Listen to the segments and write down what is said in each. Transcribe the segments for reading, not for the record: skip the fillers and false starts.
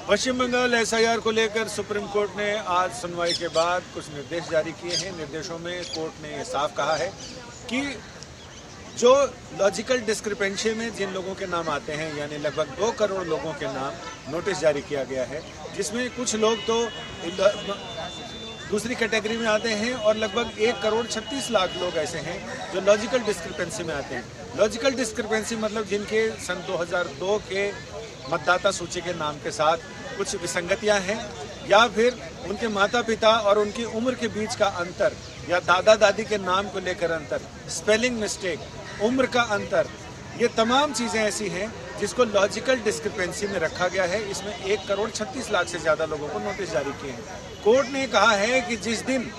पश्चिम Bengal SIR को लेकर supreme court ने आज सुनवाई के बाद कुछ निर्देश जारी किए हैं। निर्देशों में कोर्ट ने साफ कहा है कि जो लॉजिकल डिस्क्रिपेंसी में जिन लोगों के नाम आते हैं, यानी लगभग 2 करोड़ लोगों के नाम नोटिस जारी किया गया है, जिसमें कुछ लोग तो दूसरी कैटेगरी में आते हैं और लगभग 1 करोड़ 36 लाख लोग ऐसे हैं जो लॉजिकल डिस्क्रिपेंसी में आते हैं। लॉजिकल डिस्क्रिपेंसी मतलब जिनके सन 2002 के मतदाता सूची के नाम के साथ कुछ विसंगतियां हैं, या फिर उनके माता पिता और उनकी उम्र के बीच का अंतर, या दादा दादी के नाम को लेकर अंतर, स्पेलिंग मिस्टेक, उम्र का अंतर, ये तमाम चीज़ें ऐसी हैं जिसको लॉजिकल डिस्क्रिपेंसी में रखा गया है। इसमें 1 करोड़ 36 लाख से ज़्यादा लोगों को नोटिस जारी किए हैं। कोर्ट ने कहा है कि जिस दिन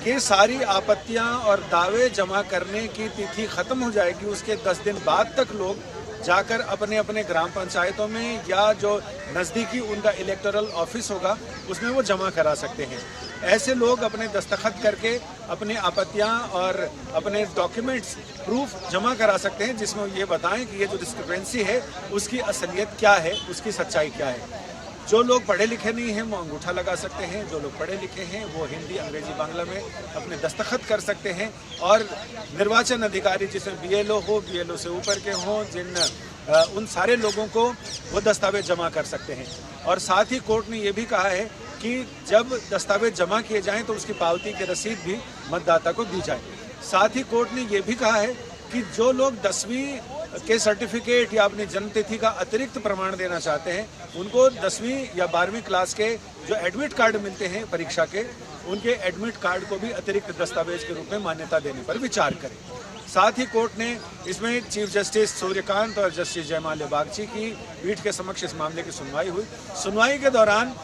ये सारी आपत्तियां और दावे जमा करने की तिथि खत्म हो जाएगी, उसके 10 दिन बाद तक लोग जाकर अपने अपने ग्राम पंचायतों में या जो नज़दीकी उनका इलेक्टोरल ऑफिस होगा उसमें वो जमा करा सकते हैं। ऐसे लोग अपने दस्तखत करके अपनी आपत्तियां और अपने डॉक्यूमेंट्स प्रूफ जमा करा सकते हैं, जिसमें ये बताएं कि ये जो डिस्क्रिपेंसी है उसकी असलियत क्या है, उसकी सच्चाई क्या है। जो लोग पढ़े लिखे नहीं हैं वो अंगूठा लगा सकते हैं, जो लोग पढ़े लिखे हैं वो हिंदी, अंग्रेजी, बांग्ला में अपने दस्तखत कर सकते हैं। और निर्वाचन अधिकारी जिसमें बीएलओ हो, बीएलओ से ऊपर के हों, उन सारे लोगों को वो दस्तावेज जमा कर सकते हैं। और साथ ही कोर्ट ने ये भी कहा है कि जब दस्तावेज जमा किए जाएँ तो उसकी पावती की रसीद भी मतदाता को दी जाए। साथ ही कोर्ट ने ये भी कहा है कि जो लोग 10वीं के सर्टिफिकेट या अपनी जन्मतिथि का अतिरिक्त प्रमाण देना चाहते हैं, उनको 10वीं या 12वीं क्लास के जो एडमिट कार्ड मिलते हैं परीक्षा के, उनके एडमिट कार्ड को भी अतिरिक्त दस्तावेज के रूप में मान्यता देने पर विचार करें। साथ ही कोर्ट ने इसमें चीफ जस्टिस सूर्यकांत और जस्टिस जयमाल्या बागची की पीठ के समक्ष इस मामले की सुनवाई हुई। सुनवाई के दौरान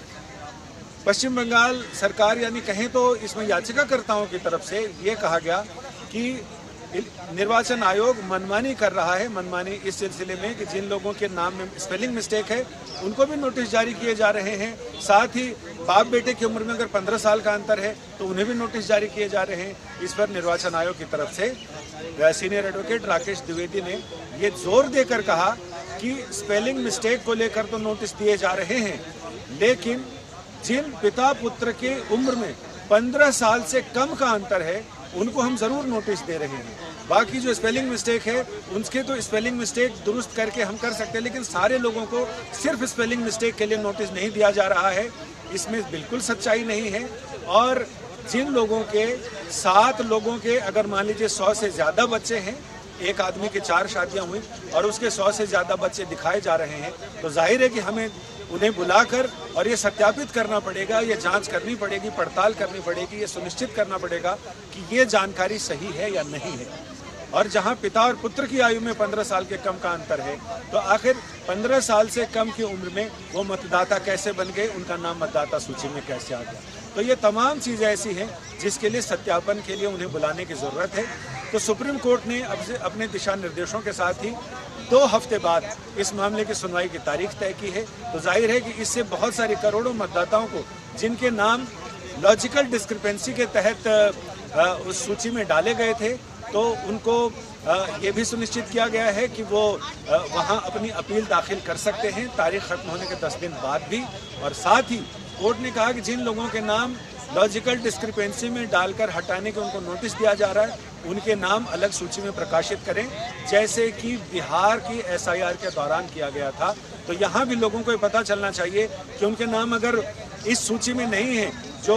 पश्चिम बंगाल सरकार, यानी कहें तो इसमें याचिकाकर्ताओं की तरफ से ये कहा गया कि निर्वाचन आयोग मनमानी कर रहा है। मनमानी इस सिलसिले में कि जिन लोगों के नाम में स्पेलिंग मिस्टेक है उनको भी नोटिस जारी किए जा रहे हैं। साथ ही बाप बेटे की उम्र में अगर 15 साल का अंतर है तो उन्हें भी नोटिस जारी किए जा रहे हैं। इस पर निर्वाचन आयोग की तरफ से सीनियर एडवोकेट राकेश द्विवेदी ने ये जोर देकर कहा कि स्पेलिंग मिस्टेक को लेकर तो नोटिस दिए जा रहे हैं, लेकिन जिन पिता पुत्र के उम्र में 15 साल से कम का अंतर है उनको हम जरूर नोटिस दे रहे हैं। बाकी जो स्पेलिंग मिस्टेक है उनके तो स्पेलिंग मिस्टेक दुरुस्त करके हम कर सकते हैं, लेकिन सारे लोगों को सिर्फ स्पेलिंग मिस्टेक के लिए नोटिस नहीं दिया जा रहा है। इसमें बिल्कुल सच्चाई नहीं है। और जिन लोगों के 7 लोगों के अगर मान लीजिए 100 से ज़्यादा बच्चे हैं, एक आदमी की 4 शादियां हुई और उसके 100 से ज़्यादा बच्चे दिखाए जा रहे हैं, तो जाहिर है कि हमें उन्हें बुलाकर और ये सत्यापित करना पड़ेगा, ये जांच करनी पड़ेगी, पड़ताल करनी पड़ेगी, ये सुनिश्चित करना पड़ेगा कि ये जानकारी सही है या नहीं है। और जहां पिता और पुत्र की आयु में 15 साल के कम का अंतर है, तो आखिर 15 साल से कम की उम्र में वो मतदाता कैसे बन गए, उनका नाम मतदाता सूची में कैसे आ गया। तो ये तमाम चीज़ें ऐसी हैं जिसके लिए सत्यापन के लिए उन्हें बुलाने की ज़रूरत है। तो सुप्रीम कोर्ट ने अब से अपने दिशा निर्देशों के साथ ही 2 हफ्ते बाद इस मामले की सुनवाई की तारीख तय की है। तो जाहिर है कि इससे बहुत सारे करोड़ों मतदाताओं को जिनके नाम लॉजिकल डिस्क्रिपेंसी के तहत उस सूची में डाले गए थे, तो उनको ये भी सुनिश्चित किया गया है कि वो वहाँ अपनी अपील दाखिल कर सकते हैं तारीख खत्म होने के 10 दिन बाद भी। और साथ ही कोर्ट ने कहा कि जिन लोगों के नाम लॉजिकल डिस्क्रिपेंसी में डालकर हटाने के उनको नोटिस दिया जा रहा है, उनके नाम अलग सूची में प्रकाशित करें, जैसे कि बिहार की एसआईआर के दौरान किया गया था। तो यहाँ भी लोगों को ये पता चलना चाहिए कि उनके नाम अगर इस सूची में नहीं है जो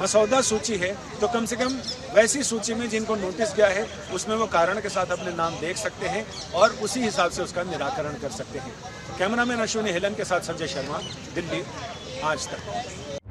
मसौदा सूची है, तो कम से कम वैसी सूची में जिनको नोटिस गया है उसमें वो कारण के साथ अपने नाम देख सकते हैं और उसी हिसाब से उसका निराकरण कर सकते हैं। कैमरामैन अश्विनी हेलन के साथ संजय शर्मा, दिल्ली, आज तक।